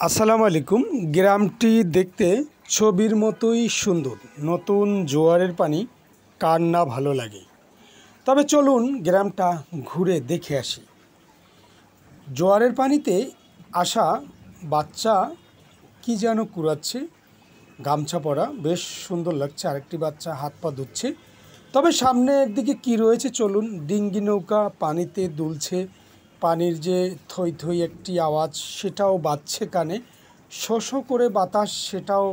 আসসালামু আলাইকুম। গ্রামটি দেখতে ছবির মতোই সুন্দর। নতুন জোয়ারের পানি কার না ভালো লাগে। তবে চলুন গ্রামটা ঘুরে দেখে আসি। জোয়ারের পানিতে আসা বাচ্চা কি যেন কুড়াচ্ছে, গামছা পরা, বেশ সুন্দর লাগছে। আরেকটি বাচ্চা হাত পা ধুচ্ছে। তবে সামনের দিকে কি রয়েছে চলুন। ডিঙ্গি নৌকা পানিতে দুলছে, পানির যে থই থই একটি আওয়াজ সেটাও বাজছে কানে, শো শো করে বাতাস, সেটাও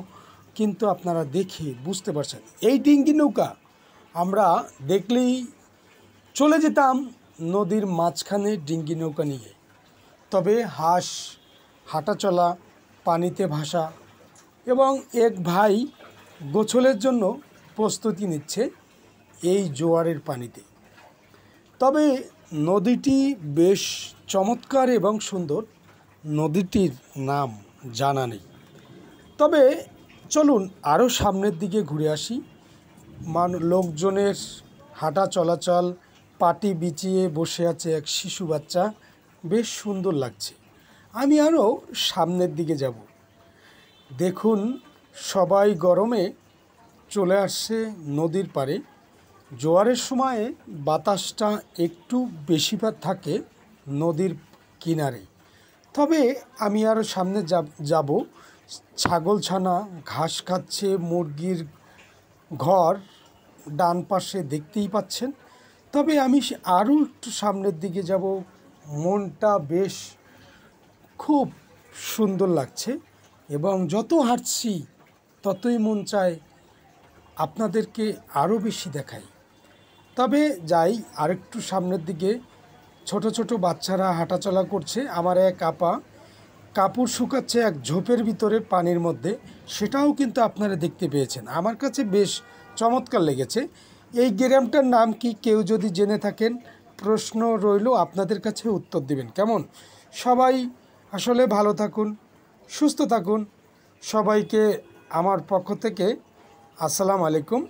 কিন্তু আপনারা দেখে বুঝতে পারছেন। এই ডিঙ্গি নৌকা আমরা দেখলেই চলে যেতাম নদীর মাঝখানে ডিঙ্গি নৌকা নিয়ে। তবে হাঁস হাঁটা চলা, পানিতে ভাসা, এবং এক ভাই গোসলের জন্য প্রস্তুতি নিচ্ছে এই জোয়ারের পানিতে। তবে নদীটি বেশ চমৎকার এবং সুন্দর। নদীটির নাম জানা নেই। তবে চলুন আরও সামনের দিকে ঘুরে আসি। লোকজনের হাঁটা চলাচল, পাটি বিছিয়ে বসে আছে এক শিশু বাচ্চা, বেশ সুন্দর লাগছে। আমি আরও সামনের দিকে যাব। দেখুন সবাই গরমে চলে আসছে নদীর পাড়ে। জোয়ারের সময়ে বাতাসটা একটু বেশি থাকে নদীর কিনারে। তবে আমি আরও সামনে যাব। ছাগলছানা ঘাস খাচ্ছে, মুরগির ঘর ডান পাশে দেখতেই পাচ্ছেন। তবে আমি আরও একটু সামনের দিকে যাব। মনটা বেশ খুব সুন্দর লাগছে, এবং যত হাঁটছি ততই মন চায় আপনাদেরকে আরও বেশি দেখাই। তবে যাই আরেকটু সামনের দিকে। ছোট ছোট বাচ্চারা হাঁটাচলা করছে। আমার এক আপা কাপড় শুকাচ্ছে এক ঝোপের ভিতরে পানির মধ্যে, সেটাও কিন্তু আপনারা দেখতে পেয়েছেন। আমার কাছে বেশ চমৎকার লেগেছে। এই গ্রামটার নাম কি কেউ যদি জেনে থাকেন, প্রশ্ন রইল, আপনাদের কাছে উত্তর দিবেন কেমন। সবাই আসলে ভালো থাকুন, সুস্থ থাকুন। সবাইকে আমার পক্ষ থেকে আসসালামু আলাইকুম।